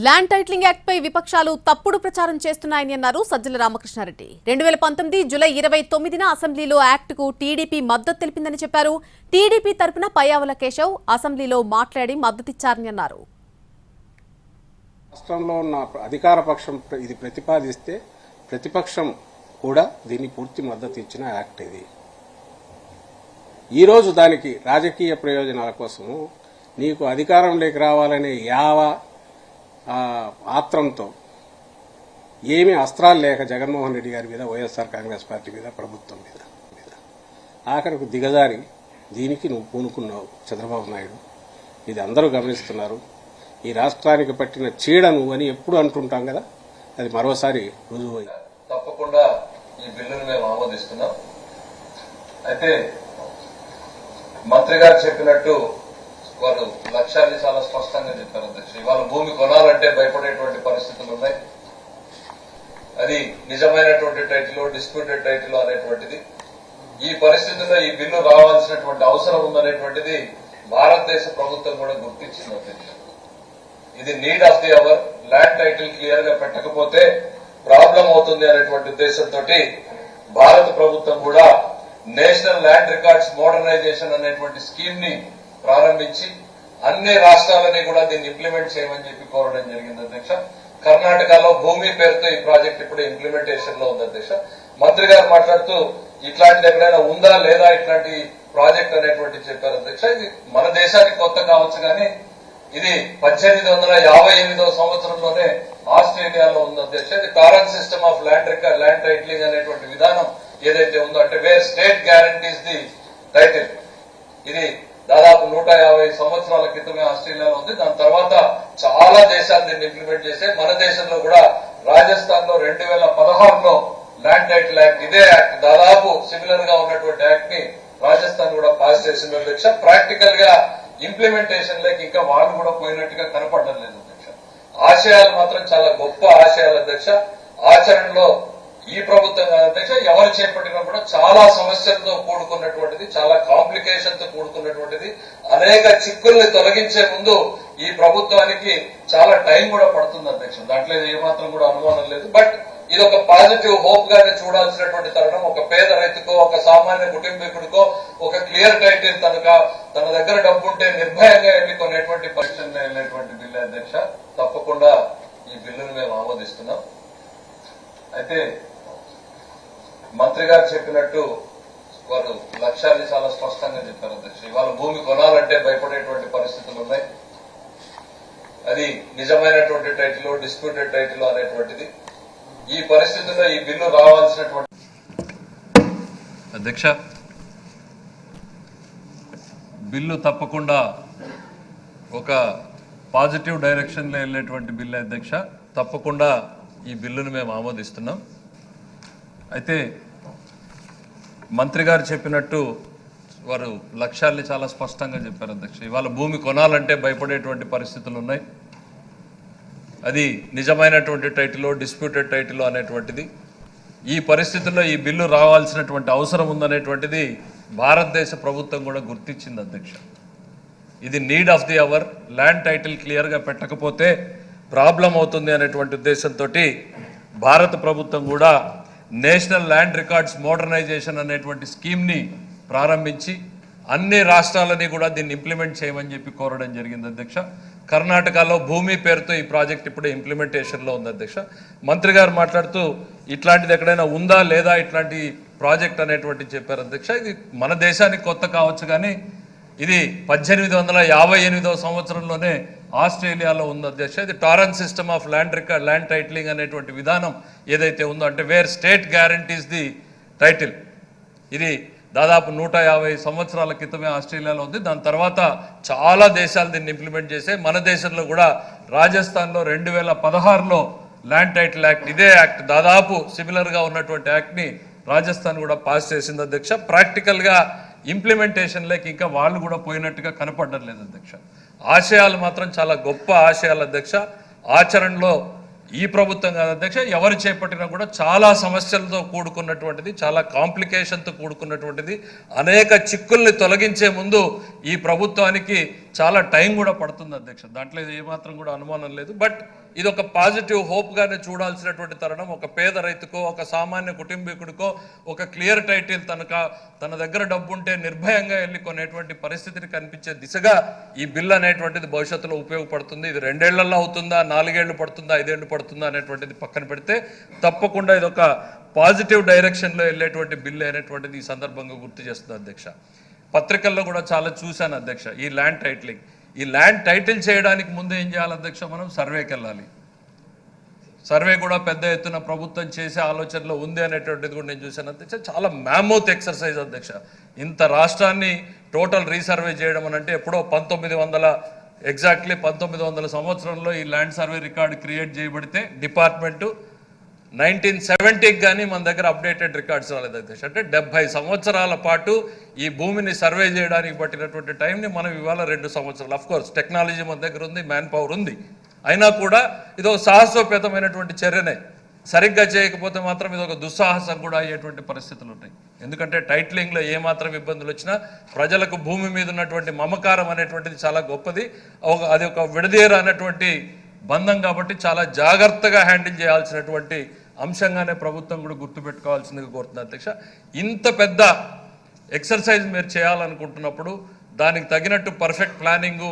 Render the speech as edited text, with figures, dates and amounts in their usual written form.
Land titling act పై విపక్షాలు తప్పుడు ప్రచారం చేస్తున్నాయని అన్నారు సజ్జల రామకృష్ణారెడ్డి. 2019 జూలై 29న అసెంబ్లీలో యాక్ట్ కు టీడీపీ మద్దతు తెలిపిందని చెప్పారు. టీడీపీ తరపున పయ్యావుల కేశవ్ అసెంబ్లీలో మాట్లాడి మద్దతిచ్చారని అన్నారు. రాష్ట్రంలో ఉన్న అధికార పక్షం ఇది ప్రతిపాదిస్తే ప్రతిపక్షం కూడా దీన్ని పూర్తి మద్దతు ఇచ్చిన యాక్ట్ ఇది. ఈరోజు దానికి రాజకీయ ప్రయోజనాల కోసము నీకు అధికారంలోకి రావాలనే ఆత్రంతో ఏమీ అస్త్రాలు లేక జగన్మోహన్ రెడ్డి గారి మీద, వైఎస్ఆర్ కాంగ్రెస్ పార్టీ మీద, ప్రభుత్వం మీద ఆఖరికి దిగజారి దీనికి నువ్వు పూనుకున్నావు చంద్రబాబు నాయుడు. ఇది అందరూ గమనిస్తున్నారు. ఈ రాష్ట్రానికి పట్టిన చీడ నువ్వు అని ఎప్పుడు అంటుంటాం కదా, అది మరోసారి రుజువు. తప్పకుండా ఈ బిల్లును మేము ఆమోదిస్తున్నాం. అయితే మంత్రి గారు చెప్పినట్టు వారు లక్ష్యాన్ని చాలా స్పష్టంగా చెప్పారు అధ్యక్ష. ఇవాళ భూమి కొనాలంటే భయపడేటువంటి పరిస్థితులు ఉన్నాయి. అది నిజమైనటువంటి టైటిల్, డిస్ప్యూటెడ్ టైటిల్ అనేటువంటిది. ఈ పరిస్థితుల్లో ఈ బిల్లు రావాల్సినటువంటి అవసరం ఉందనేటువంటిది భారతదేశ ప్రభుత్వం కూడా గుర్తించింది అధ్యక్ష. ఇది need of the hour. Land title clear గా పెట్టకపోతే ప్రాబ్లం అవుతుంది అనేటువంటి ఉద్దేశంతో భారత ప్రభుత్వం కూడా నేషనల్ ల్యాండ్ రికార్డ్స్ మోడర్నైజేషన్ అనేటువంటి స్కీమ్ ని ప్రారంభించి అన్ని రాష్ట్రాలని కూడా దీన్ని ఇంప్లిమెంట్ చేయమని చెప్పి కోరడం జరిగింది అధ్యక్ష. కర్ణాటకలో భూమి పేరుతో ఈ ప్రాజెక్ట్ ఇప్పుడు ఇంప్లిమెంటేషన్ లో ఉంది అధ్యక్ష. మంత్రి గారు మాట్లాడుతూ ఇట్లాంటిది ఎక్కడైనా ఉందా లేదా ఇట్లాంటి ప్రాజెక్ట్ అనేటువంటి చెప్పారు అధ్యక్ష. ఇది మన దేశానికి కొత్త కావచ్చు కానీ ఇది 1858వ సంవత్సరంలోనే ఆస్ట్రేలియాలో ఉంది అధ్యక్ష. ఇది torrent system of land titling అనేటువంటి విధానం ఏదైతే ఉందో, అంటే wear state guarantees the title, ఇది దాదాపు 150 సంవత్సరాల క్రితమే ఆస్ట్రేలియాలో ఉంది. దాని తర్వాత చాలా దేశాలు దీన్ని ఇంప్లిమెంట్ చేసే మన దేశంలో కూడా రాజస్థాన్ లో 2016లో ల్యాండ్ టైటిల్ యాక్ట్, ఇదే యాక్ట్ దాదాపు సిమిలర్ గా ఉన్నటువంటి యాక్ట్ ని రాజస్థాన్ కూడా పాస్ చేసింది అధ్యక్ష. ప్రాక్టికల్ గా ఇంప్లిమెంటేషన్ లేక ఇంకా వాళ్ళు కూడా పోయినట్టుగా కనపడడం లేదు అధ్యక్ష. ఆశయాలు మాత్రం చాలా గొప్ప ఆశయాలు అధ్యక్ష. ఆచరణలో ఈ ప్రభుత్వం అధ్యక్ష ఎవరు చేపట్టినా కూడా చాలా సమస్యలతో కూడుకున్నటువంటిది, చాలా కాంప్లికేషన్ తో కూడుకున్నటువంటిది. అనేక చిక్కుల్ని తొలగించే ముందు ఈ ప్రభుత్వానికి చాలా టైం కూడా పడుతుంది అధ్యక్ష. దాంట్లో ఏమాత్రం కూడా అనుమానం లేదు. బట్ ఇది ఒక పాజిటివ్ హోప్ గానే చూడాల్సినటువంటి తరుణం. ఒక పేద రైతుకో, ఒక సామాన్య కుటుంబీకుడికో ఒక క్లియర్ టైటిల్ తన దగ్గర డబ్బుంటే నిర్భయంగా ఎన్నుకునేటువంటి పరిస్థితుల్లో వెళ్ళేటువంటి బిల్లు అధ్యక్ష. తప్పకుండా ఈ బిల్లును మేము ఆమోదిస్తున్నాం. అయితే మంత్రి గారు చెప్పినట్టు వారు లక్ష్యాన్ని చాలా స్పష్టంగా చెప్పారు అధ్యక్ష. ఇవాళ భూమి కొనాలంటే భయపడేటువంటి పరిస్థితులు ఉన్నాయి. అది నిజమైనటువంటి టైటిల్, డిస్ప్యూటెడ్ టైటిల్ అనేటువంటిది. ఈ పరిస్థితుల్లో ఈ బిల్లు రావాల్సినటువంటి అధ్యక్ష బిల్లు తప్పకుండా ఒక పాజిటివ్ డైరెక్షన్ లో వెళ్ళేటువంటి బిల్లు అధ్యక్ష. తప్పకుండా ఈ బిల్లును మేము ఆమోదిస్తున్నాం. అయితే మంత్రి గారు చెప్పినట్టు వారు లక్ష్యాల్ని చాలా స్పష్టంగా చెప్పారు అధ్యక్ష. ఇవాళ భూమి కొనాలంటే భయపడేటువంటి పరిస్థితులు ఉన్నాయి. అది నిజమైనటువంటి టైటిల్, డిస్ప్యూటెడ్ టైటిల్ అనేటువంటిది. ఈ పరిస్థితుల్లో ఈ బిల్లు రావాల్సినటువంటి అవసరం ఉందనేటువంటిది భారతదేశ ప్రభుత్వం కూడా గుర్తించింది అధ్యక్ష. ఇది need of the hour. Land title క్లియర్గా పెట్టకపోతే ప్రాబ్లం అవుతుంది అనేటువంటి ఉద్దేశంతో భారత ప్రభుత్వం కూడా నేషనల్ ల్యాండ్ రికార్డ్స్ మోడర్నైజేషన్ అనేటువంటి స్కీమ్ని ప్రారంభించి అన్ని రాష్ట్రాలని కూడా దీన్ని ఇంప్లిమెంట్ చేయమని చెప్పి కోరడం జరిగింది అధ్యక్ష. కర్ణాటకలో భూమి పేరుతో ఈ ప్రాజెక్ట్ ఇప్పుడు ఇంప్లిమెంటేషన్లో ఉంది అధ్యక్ష. మంత్రి గారు మాట్లాడుతూ ఇట్లాంటిది ఎక్కడైనా ఉందా లేదా ఇట్లాంటి ప్రాజెక్ట్ అనేటువంటి చెప్పారు అధ్యక్ష. ఇది మన దేశానికి కొత్త కావచ్చు కానీ ఇది 1858వ సంవత్సరంలోనే ఆస్ట్రేలియాలో ఉంది అధ్యక్ష. ఇది torrent system of land titling అనేటువంటి విధానం ఏదైతే ఉందో, అంటే wear state guarantees the title, ఇది దాదాపు 150 సంవత్సరాల క్రితమే ఆస్ట్రేలియాలో ఉంది. దాని తర్వాత చాలా దేశాలు దీన్ని ఇంప్లిమెంట్ చేసే మన దేశంలో కూడా రాజస్థాన్లో 2016లో ల్యాండ్ టైటిల్ యాక్ట్, ఇదే యాక్ట్ దాదాపు సిమిలర్ గా ఉన్నటువంటి యాక్ట్ ని రాజస్థాన్ కూడా పాస్ చేసింది అధ్యక్ష. ప్రాక్టికల్ గా ఇంప్లిమెంటేషన్ లేక ఇంకా వాళ్ళు కూడా పోయినట్టుగా కనపడడం లేదు అధ్యక్ష. ఆశయాలు మాత్రం చాలా గొప్ప ఆశయాలు అధ్యక్ష. ఆచరణలో ఈ ప్రభుత్వం కాదు అధ్యక్ష, ఎవరు చేపట్టినా కూడా చాలా సమస్యలతో కూడుకున్నటువంటిది, చాలా కాంప్లికేషన్తో కూడుకున్నటువంటిది. అనేక చిక్కుల్ని తొలగించే ముందు ఈ ప్రభుత్వానికి చాలా టైం కూడా పడుతుంది అధ్యక్ష, దాంట్లో ఏమాత్రం కూడా అనుమానం లేదు. బట్ ఇది ఒక పాజిటివ్ హోప్గానే చూడాల్సినటువంటి తరుణం. ఒక పేద రైతుకో, ఒక సామాన్య కుటుంబీకుడికో ఒక క్లియర్ టైటిల్ తన దగ్గర డబ్బు ఉంటే నిర్భయంగా వెళ్ళి కొనేటువంటి పరిస్థితిని కనిపించే దిశగా ఈ బిల్ అనేటువంటిది భవిష్యత్తులో ఉపయోగపడుతుంది. ఇది 2 ఏళ్లలో అవుతుందా, 4 ఏళ్లు పడుతుందా, 5 ఏళ్లు పడుతుందా అనేటువంటిది పక్కన పెడితే తప్పకుండా ఇది ఒక పాజిటివ్ డైరెక్షన్లో వెళ్ళేటువంటి బిల్ అనేటువంటిది ఈ సందర్భంగా గుర్తు చేస్తుంది అధ్యక్ష. పత్రికల్లో కూడా చాలా చూశాను అధ్యక్ష ఈ ల్యాండ్ టైటిలింగ్. ఈ ల్యాండ్ టైటిల్ చేయడానికి ముందు ఏం చేయాలి అధ్యక్ష, మనం సర్వేకి వెళ్ళాలి. సర్వే కూడా పెద్ద ఎత్తున ప్రభుత్వం చేసే ఆలోచనలో ఉంది అనేటువంటిది కూడా నేను చూశాను అధ్యక్ష. చాలా మ్యామోత్ ఎక్సర్సైజ్ అధ్యక్ష. ఇంత రాష్ట్రాన్ని టోటల్ రీసర్వే చేయడం అని అంటే ఎప్పుడో 1900 సంవత్సరంలో ఈ ల్యాండ్ సర్వే రికార్డు క్రియేట్ చేయబడితే డిపార్ట్మెంటు 1970కి కానీ మన దగ్గర అప్డేటెడ్ రికార్డ్స్ రాలేదు అధ్యక్ష. అంటే 70 సంవత్సరాల పాటు ఈ భూమిని సర్వే చేయడానికి పట్టినటువంటి టైంని మనం ఇవాళ 2 సంవత్సరాలు. అఫ్ కోర్స్ టెక్నాలజీ మన దగ్గర ఉంది, మ్యాన్ పవర్ ఉంది, అయినా కూడా ఇది ఒక సాహసోపేతమైనటువంటి చర్యనే. సరిగ్గా చేయకపోతే మాత్రం ఇది ఒక దుస్సాహసం కూడా అయ్యేటువంటి పరిస్థితులు ఉంటాయి. ఎందుకంటే టైటిలింగ్లో ఏమాత్రం ఇబ్బందులు వచ్చినా ప్రజలకు భూమి మీద ఉన్నటువంటి మమకారం అనేటువంటిది చాలా గొప్పది. అది ఒక విడదీయర అనేటువంటి బంధం కాబట్టి చాలా జాగ్రత్తగా హ్యాండిల్ చేయాల్సినటువంటి అంశంగానే ప్రభుత్వం కూడా గుర్తుపెట్టుకోవాల్సిందిగా కోరుతుంది అధ్యక్ష. ఇంత పెద్ద ఎక్సర్సైజ్ మీరు చేయాలనుకుంటున్నప్పుడు దానికి తగినట్టు పర్ఫెక్ట్ ప్లానింగు